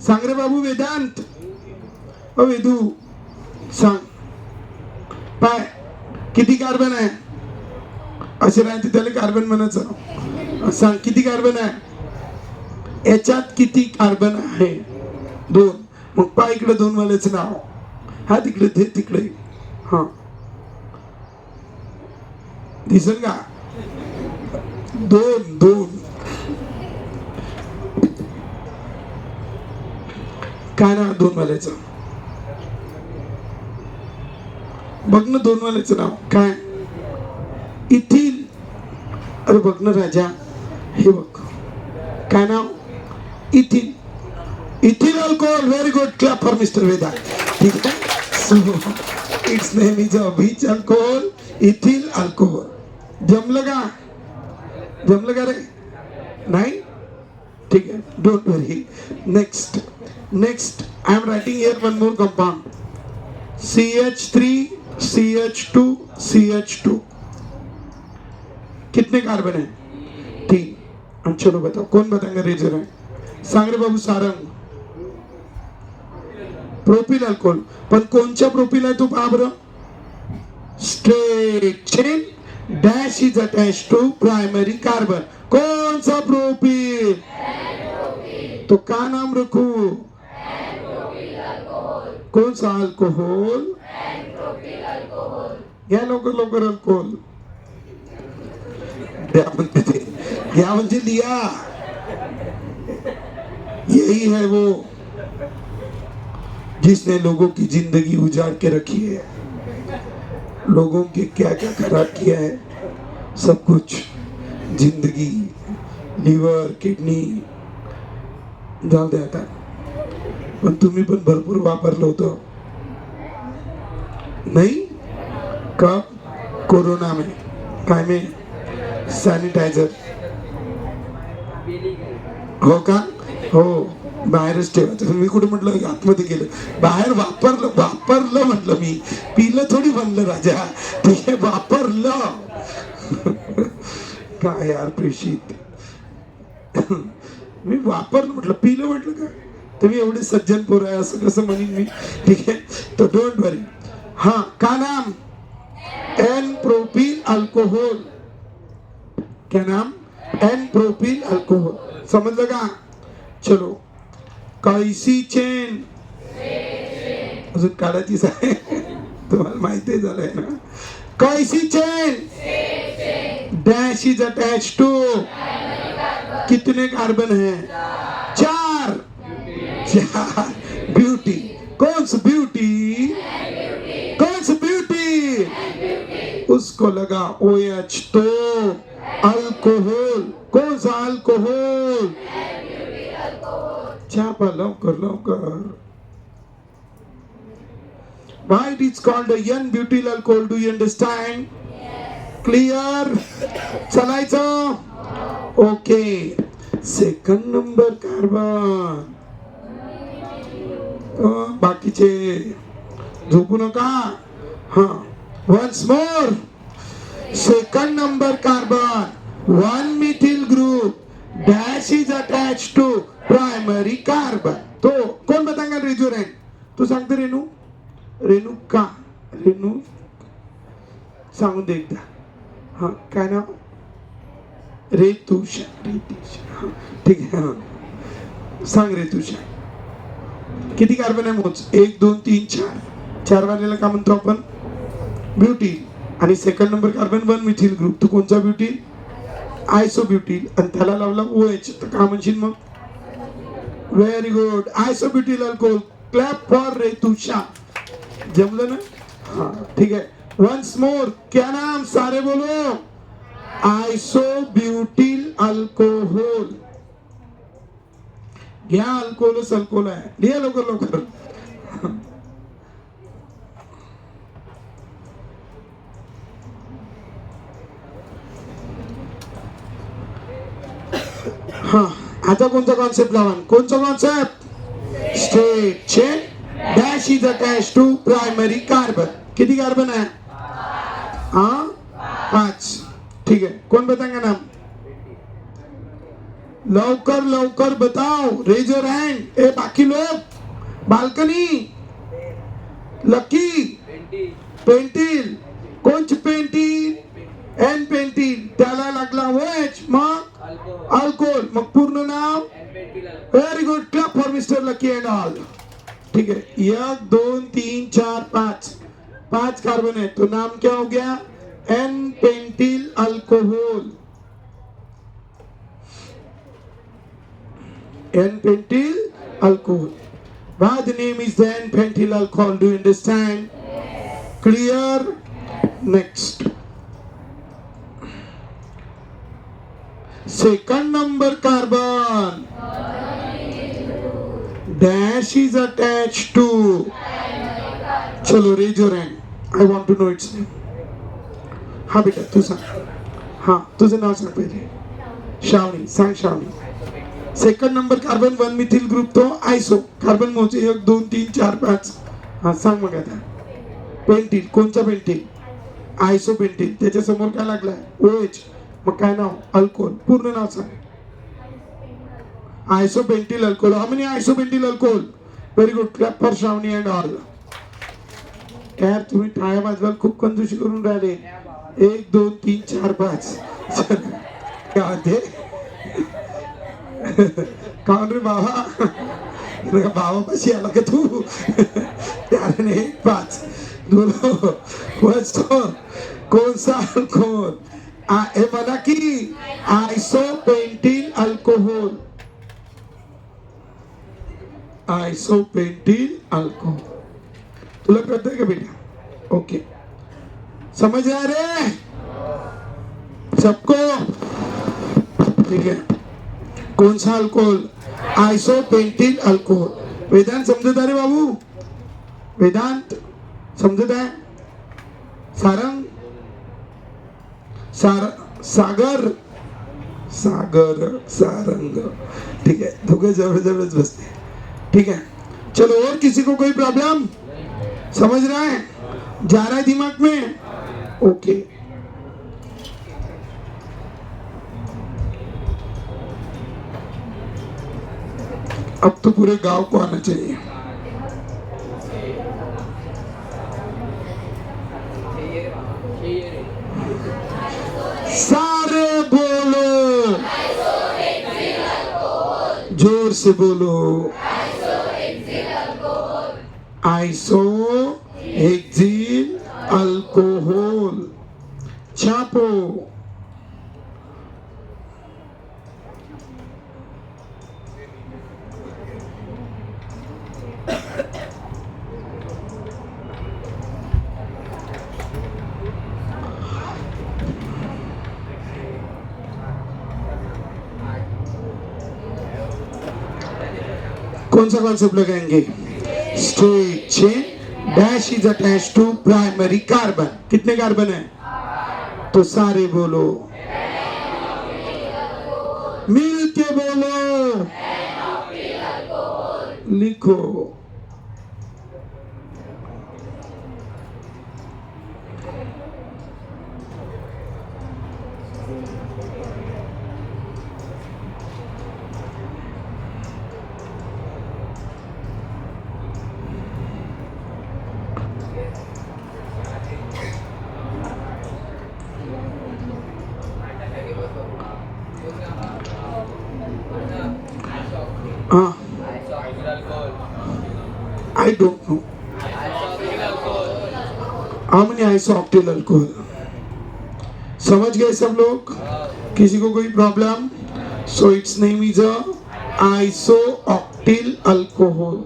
सांग रे बाबू वेदांत. ओ वेदू सांग. पाय किती कार्बन आहे? असे राहते त्याला कार्बन म्हणायचं. सांग किती कार्बन आहे याच्यात? किती कार्बन आहे? 2. मग पा इकडे 2 वाल्याचं नाव. हा तिकडे, ते तिकडे. हा दिसेल का? 2 काय नाव 2 वाल्याचं? बघ ना 2 वाल्याचं नाव काय? इथिल. अरे बघ ना राजा, हे बघ काय नाव? Ethyl. Ethyl alcohol. Very good, clap for mister Veda. ठीक आहे, so it's name is beach alcohol, ethyl alcohol. जमलं का? जमलं का रे? नाही? ठीक आहे, don't worry. Next I am writing here one more compound. CH3 CH2 CH2. कितने कार्बन है? 3. चलो बताओ, कौन बताएंगे? रेजर है. सांग रे बाबू सारंग. Propyl alcohol. पण कोणच्या प्रोपिल आहे तो पहा बरं. Straight chain dash is attached to primary carbon. कौन सा प्रोपिल? तो क्या नाम रखूं? कौन सा अल्कोहल? या लवकर अल्कोहल द्या म्हणते ते. या म्हणजे लिया. यही है वो जिसने लोगों की जिंदगी उजाड़ के रखी है, लोगों के क्या क्या खराब किया है, सब कुछ. जिंदगी, लिव्हर, किडनी, जाऊ दे आता. पण तुम्ही पण भरपूर वापरलं होतं नाही? कब? कोरोना में. काय में? सॅनिटायझर. हो का? हो, बाहेरच ठेवायचं. मी कुठे म्हटलं आतमध्ये गेलं? बाहेर वापरलं म्हटलं मी. पिलं थोडी म्हणलं राजा. ठीक आहे, वापरलं. काय यार प्रेषित. मी वापरलं म्हटलं, पिलं म्हटलं का? तुम्ही एवढे सज्जन पोर आहे असं कसं म्हणीन मी. ठीक आहे, तो डोंट वरी. हाँ, का नाम? N propyl alcohol. क्या नाम? N propyl alcohol. समझ लगा? चलो, कैसी चेन? अजून काढायचीच आहे. तुम्हाला माहिती झालंय ना. कैसी chain dash is attach to. कितने कार्बन है? 4. ब्यूटी. कौन सी ब्यूटी? कौन सी को लगा OH तो अल्कोहल, कौन सा अल्कोहल? छापा लवकर लवकर. Why it is called a N-butyl alcohol? Do you understand? Clear? चलायचं? Okay. Second number carbon. बाकीचे झोपू नका. हा. Once more. Second number carbon. One methyl group dash is attached to primary carbon. तो कौन बताएगा रेजोरेंट? तू सांगते रेणू? रेणू का? रेणू सांगून दे एकदा. हा काय नाव? रेतुषा. रेतुषा. ठीक आहे. हा सांग रेतुषा. किती कार्बन आहे मोज? 1 2 3 4. 4 वाल्याला काय म्हणतो आपण? ब्युटील. आणि second number carbon 1 methyl group. तू कोणचा ब्युटील? आयसोब्युटील. आणि त्याला लावला OH. तर काय म्हणशील मग? Very good. Isobutyl alcohol. Clap for Retusha. जमलं ना? हाँ ठीक है. Once more. क्या नाम? सारे बोलो. Isobutyl alcohol. घ्या अल्कोहोलच अल्कोहोल आहे. लिहा लवकर लवकर. हा आता कोणता कॉन्सेप्ट लावा? कोणचा concept? Straight chain dash is attach to primary carbon. किती कार्बन आहे? हाँ 5. ठीक है. कौन बताएंगे नाम? लवकर लवकर बताओ. Raise your hand. ए बाकी लोग बाल्कनी. लकी. पेंटिल. कोणची पेंटिल? N pentyl. त्याला लागला OH. मग अल्कोहोल. मग पूर्ण नाव? Very good. Clap for mister Lucky and all. ठीक है. 1 2 3 4 5. 5 कार्बन है. तो नाम क्या हो गया? N pentyl alcohol. N pentyl alcohol. Why the name is the N pentyl alcohol? Do you understand? Clear? Next. Second number carbon dash is attached to. चलो raise your hand. I want to know its name. हाँ बेटा तू सांग. हाँ तुझं नाव सांग पहिले. श्रावणी. सांग Shravani. Second number carbon 1 methyl group तो आयसो. कार्बन मोज 1 2 3 4 5. हा सांग मग आता. पेंटिल. कोणचा पेंटिल? आयसो पेंटिल. त्याच्या समोर काय लागलाय? OH. मग काय नाव? अल्कोहोल. पूर्ण नाव सांग. Iso pentyl alcohol. How many iso pentyl alcohol? Very good. Clap for Shravani and all. यार तुम्ही टाळ्या वाजवायला खूप कंजूसी करून राहिले. 1 2 3 4 5. काय म्हणते? काऊन रे बाबा? बाबा पाशी आला का तू? त्याने 1 5 बोलो. कौन सा अल्कोहोल? हे म्हणा की iso pentyl alcohol. Iso pentyl alcohol. तुला कळतंय का बेटा? ओके. समझ रहा रे सबको? ठीक है. कौन सा alcohol? Iso pentyl alcohol. Vedant समझता रे बाबू? वेदांत समझता है? सारंग सागर सागर सारंग. ठीक है. दोगे जबरदस्त बसते. ठीक है. चलो और किसी को कोई प्रॉब्लम? समझ रहा है? जा रहा है दिमाग में? ओके. अब तो पूरे गांव को आना चाहिए. सारे बोलो. जोर से बोलो. Iso hexyl alcohol. छापो. कौन सा कॉन्सेप्ट लगाएंगे? Straight chain dash is attach to primary carbon. कितने कार्बन है? तो सारे बोलो, मिल के बोलो, लिखो। हाँ, I don't know. How many isooctyl alcohol? समझ गए सब लोग? किसी को कोई problem? So its name is a isooctyl alcohol.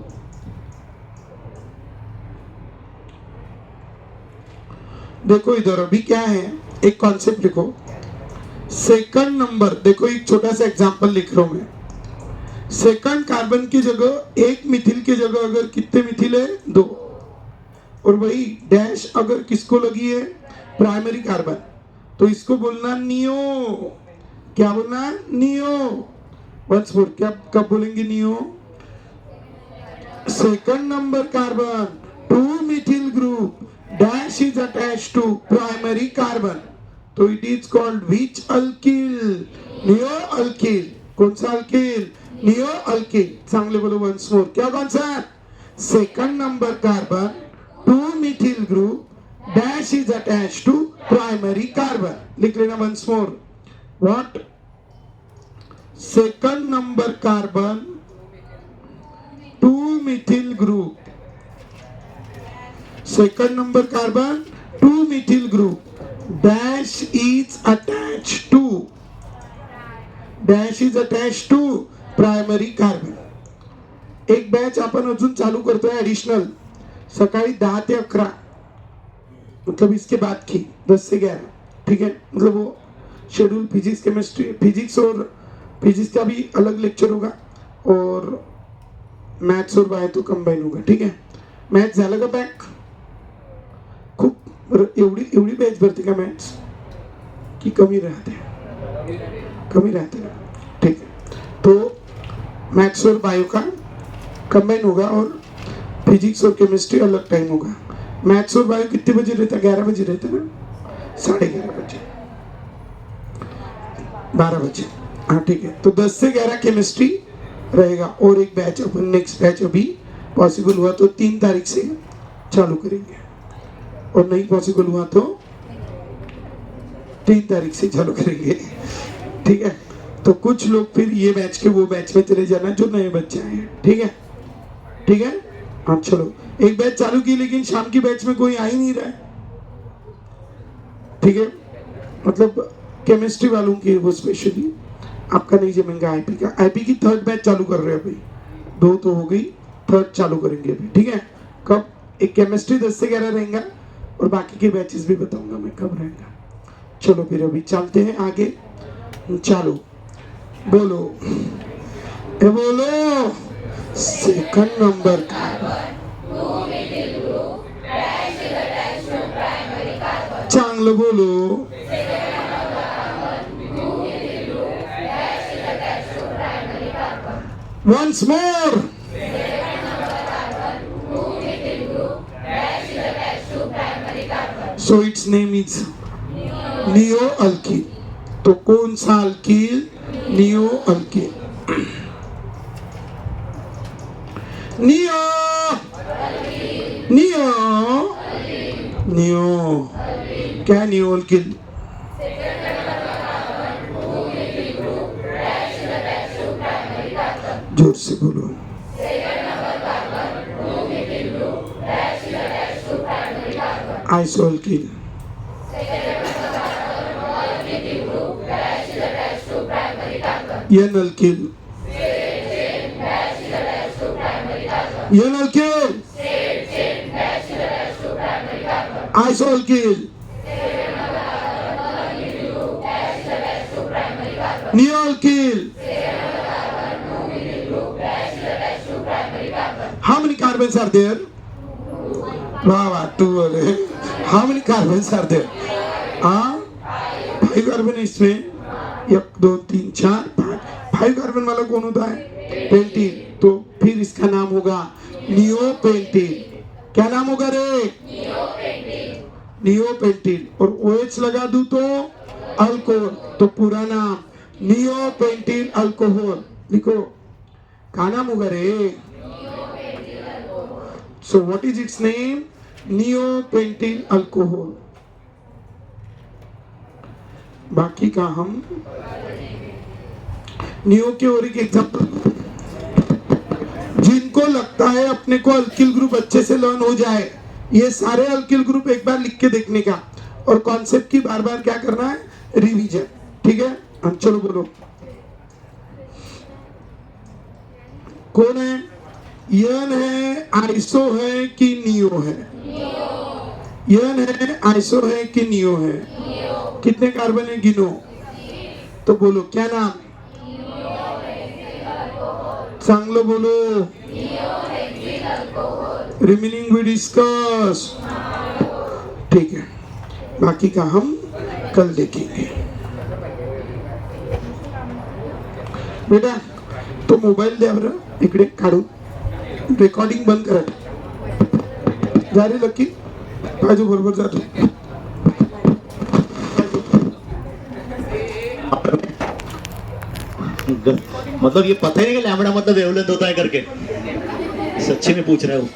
देखो इधर अभी क्या है, एक कॉन्सेप्ट लिखो। सेकंड नंबर, देखो एक छोटा सा एग्जांपल लिख रहा हूं मैं। सेकंड कार्बन की जगह एक मिथिल की जगह अगर कितने मिथिल है? 2। और वही डैश अगर किसको लगी है? Primary carbon. तो इसको बोलना नियो। क्या बोलना? नियो। वंस मोर, क्या कब बोलेंगे neo? Second number carbon 2 methyl group dash is attached to primary carbon, तो it is called which alkyl? Neo alkyl. कौन सा अल्किल? Neo alkyl. चांगले बोलो वंस मोर, क्या concept? Second number carbon 2 methyl group dash is attached to primary carbon. लिख लेना once more. What? Second number carbon 2 methyl group, second number carbon 2 methyl group dash is attached to, dash is attach to primary carbon. एक batch आपण अजून चालू करतोय additional, सकाळी 10 ते 11, मतलब इसके बाद की 10 से 11, ठीक है। मतलब वो शेड्यूल फिजिक्स केमिस्ट्री, फिजिक्स और फिजिक्स का भी अलग लेक्चर होगा और मैथ्स और बायो तो कंबाइन होगा, ठीक है। मॅथ्स झालं का बॅक? खूप एवढी बॅच भरते का मॅथ्स की कमी राहते? कमी रहते हैं, ठीक है। तो मैथ्स और बायो का कंबाइन होगा और फिजिक्स और केमिस्ट्री अलग टाइम होगा। मैथ्स और बायो कितने बजे रहता है? 11 बजे रहता है ना, 11:30 बजे, 12 बजे, हाँ ठीक है। तो 10 से 11 केमिस्ट्री रहेगा और एक बैच अपन नेक्स्ट बैच अभी पॉसिबल हुआ तो 3 तारीख से चालू करेंगे और नहीं पॉसिबल हुआ तो 3 तारीख से चालू करेंगे, ठीक है। तो कुछ लोग फिर ये बैच के वो बैच में चले जाना जो नए बच्चे आए हैं, ठीक है, ठीक है। हाँ चलो, एक बैच चालू की लेकिन शाम की बैच में कोई आ ही नहीं रहा है, ठीक है। मतलब केमिस्ट्री वालों की वो स्पेशली आपका नहीं जमेगा। आईपी का, आईपी की 3rd बैच चालू कर रहे हैं अभी, 2 तो हो गई, 3rd चालू करेंगे अभी, ठीक है। कब? एक केमिस्ट्री 10 से 11 रहेगा और बाकी के बैचेस भी बताऊंगा मैं कब रहेगा। चलो फिर अभी चलते हैं आगे, चालू बोलो, ए बोलो। सेकंड नंबर चांगलं बोलो। Once more. So it's name is neo alkyl. तो कौन सा alkyl? Neo alkyl. Neo neo neo, क्या नियो अल्किल? जोर से बोलो। Iso alkyl. N alkyl. N alkyl. Iso alkyl. Neo alkyl. carbons are there? वाह वाह, 2 हो गए. How many carbons are there? हाँ, 5 कार्बन है इसमें. 1 2 3 4 5 कार्बन वाला कौन होता है? पेंटीन. तो फिर इसका नाम होगा नियोपेंटीन. क्या नाम होगा रे? नियोपेंटीन. और OH लगा दूं तो अल्कोहल. तो पूरा नाम नियोपेंटीन अल्कोहल. लिखो. क्या नाम होगा रे? So what is its name? Neopentyl alcohol. बाकी का हम नियो के और एक एग्जाम्पल. जिनको लगता है अपने को अल्किल ग्रुप अच्छे से लर्न हो जाए, ये सारे अल्किल ग्रुप एक बार लिख के देखने का और कॉन्सेप्ट की बार बार क्या करना है? रिवीजन. ठीक है, हम चलो बोलो. कौन है? यन है, आइसो है कि नियो है? यन है, आइसो है कि नियो है? कितने कार्बन है गिनो? तो बोलो क्या नाम? चांगलो बोलो. Remaining we discuss. ठीक है, बाकी का हम कल देखेंगे. बेटा तो मोबाईल द्या बरं इकडे काढून. रेकॉर्डिंग बंद करा. जा रे लकी, बाजू बरोबर जातो. मतलब ये पता ही नहीं कि लैम्बडा मतलब वेवलेंथ होता है करके. सच्ची में पूछ रहा हूँ.